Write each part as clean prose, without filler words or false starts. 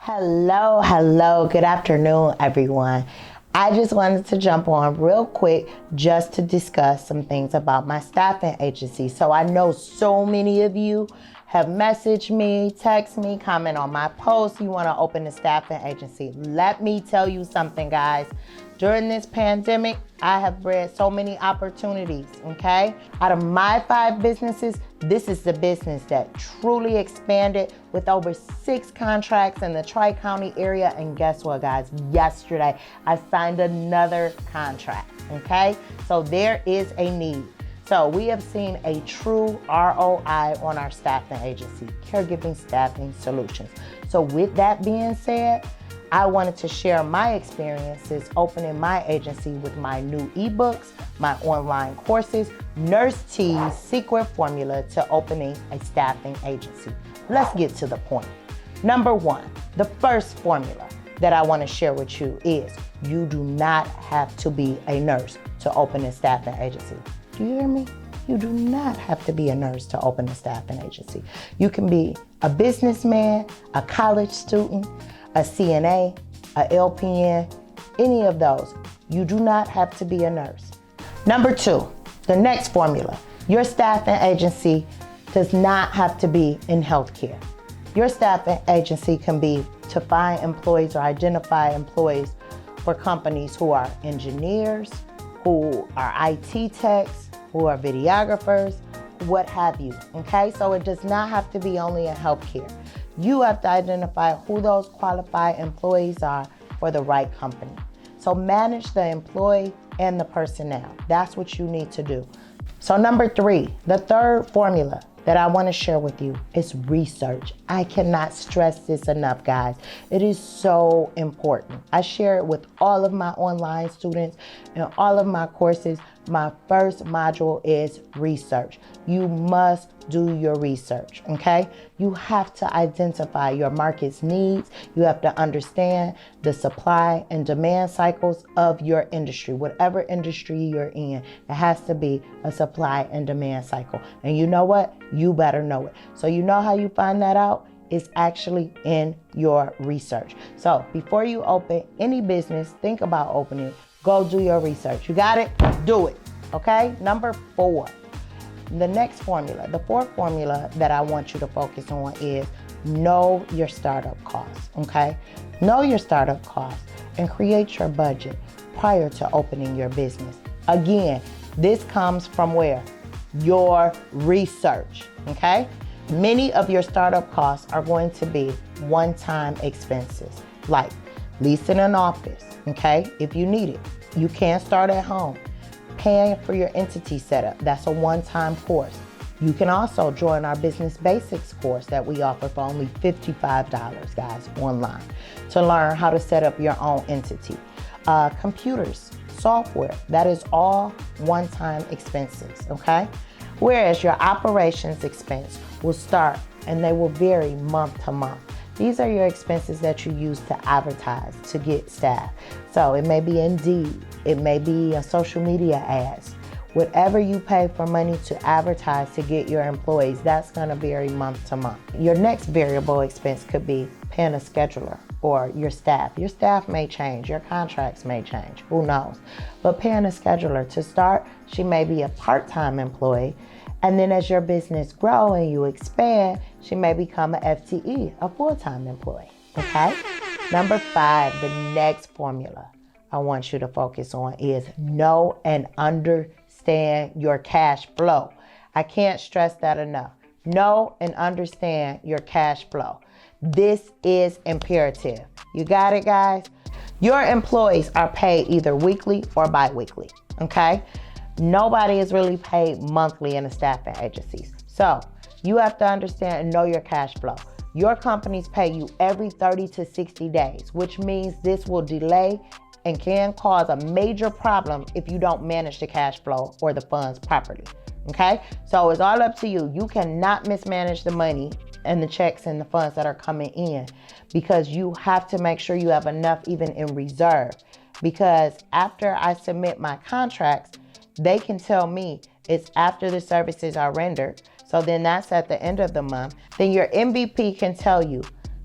Hello, good afternoon, everyone. I just wanted to jump on real quick just to discuss some things about my staffing agency. So I know so many of you have messaged me, text me, comment on my post. You want to open a staffing agency. Let me tell you something, guys. During this pandemic, I have read so many opportunities, okay? Out of my 5 businesses, this is the business that truly expanded with over 6 contracts in the Tri-County area. And guess what, guys? Yesterday, I signed another contract, okay? So there is a need. So we have seen a true ROI on our staffing agency, Caregiving Staffing Solutions. So with that being said, I wanted to share my experiences opening my agency with my new ebooks, my online courses, Nurse T's secret formula to opening a staffing agency. Let's get to the point. Number 1, the first formula that I want to share with you is you do not have to be a nurse to open a staffing agency. Do you hear me? You do not have to be a nurse to open a staffing agency. You can be a businessman, a college student, a CNA, a LPN, any of those. You do not have to be a nurse. Number 2, the next formula. Your staffing agency does not have to be in healthcare. Your staffing agency can be to find employees or identify employees for companies who are engineers, who are IT techs, who are videographers, what have you, okay? So it does not have to be only in healthcare. You have to identify who those qualified employees are for the right company. So manage the employee and the personnel. That's what you need to do. So number 3, the third formula that I want to share with you is research. I cannot stress this enough, guys. It is so important. I share it with all of my online students and all of my courses. My first module is research. You must do your research, okay? You have to identify your market's needs. You have to understand the supply and demand cycles of your industry. Whatever industry you're in, it has to be a supply and demand cycle. And you know what? You better know it. So you know how you find that out? It's actually in your research. So before you open any business, think about opening it. Go do your research. You got it? Do it. Okay? Number 4, the next formula, the fourth formula that I want you to focus on is know your startup costs. Okay? Know your startup costs and create your budget prior to opening your business. Again, this comes from where? Your research. Okay? Many of your startup costs are going to be one-time expenses, like leasing an office, okay, if you need it. You can start at home. Paying for your entity setup, that's a one-time course. You can also join our Business Basics course that we offer for only $55, guys, online, to learn how to set up your own entity. Computers, software, that is all one-time expenses, okay? Whereas your operations expense will start and they will vary month to month. These are your expenses that you use to advertise, to get staff. So it may be Indeed, it may be social media ads. Whatever you pay for money to advertise to get your employees, that's gonna vary month to month. Your next variable expense could be paying a scheduler or your staff. Your staff may change, your contracts may change, who knows? But paying a scheduler to start, she may be a part-time employee. And then as your business grows and you expand, she may become an FTE, a full-time employee, okay? Number 5, the next formula I want you to focus on is know and understand your cash flow. I can't stress that enough. Know and understand your cash flow. This is imperative. You got it, guys? Your employees are paid either weekly or bi-weekly, okay? Nobody is really paid monthly in the staffing agencies. So you have to understand and know your cash flow. Your companies pay you every 30 to 60 days, which means this will delay and can cause a major problem if you don't manage the cash flow or the funds properly, okay? So it's all up to you. You cannot mismanage the money and the checks and the funds that are coming in because you have to make sure you have enough even in reserve, because after I submit my contracts, they can tell me it's after the services are rendered. So then that's at the end of the month. Then your MVP can tell you,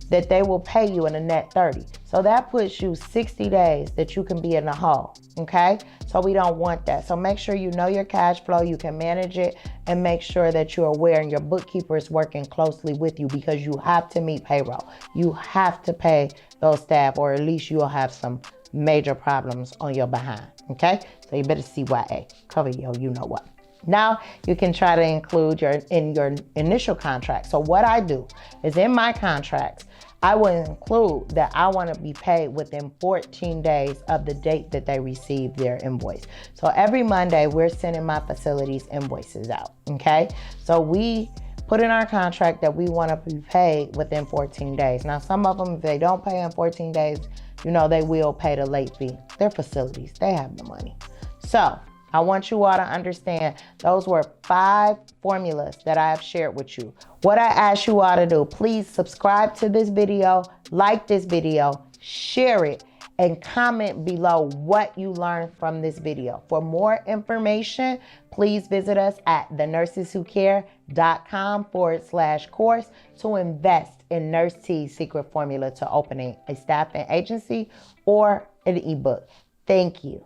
that they will pay you in a net 30. So that puts you 60 days that you can be in the hole, okay? So we don't want that. So make sure you know your cash flow, you can manage it, and make sure that you're aware and your bookkeeper is working closely with you, because you have to meet payroll. You have to pay those staff, or at least you'll have some major problems on your behind, okay? So you better CYA, cover your you know what. Now you can try to include in your initial contract. So what I do is in my contracts, I will include that I want to be paid within 14 days of the date that they receive their invoice. So every Monday we're sending my facilities invoices out, okay? So we put in our contract that we want to be paid within 14 days. Now some of them, if they don't pay in 14 days, you know, they will pay the late fee. They're facilities, they have the money. So I want you all to understand those were 5 formulas that I have shared with you. What I ask you all to do, please subscribe to this video, like this video, share it, and comment below what you learned from this video. For more information, please visit us at thenurseswhocare.com/course to invest in Nurse T's secret formula to opening a staffing agency or an ebook. Thank you.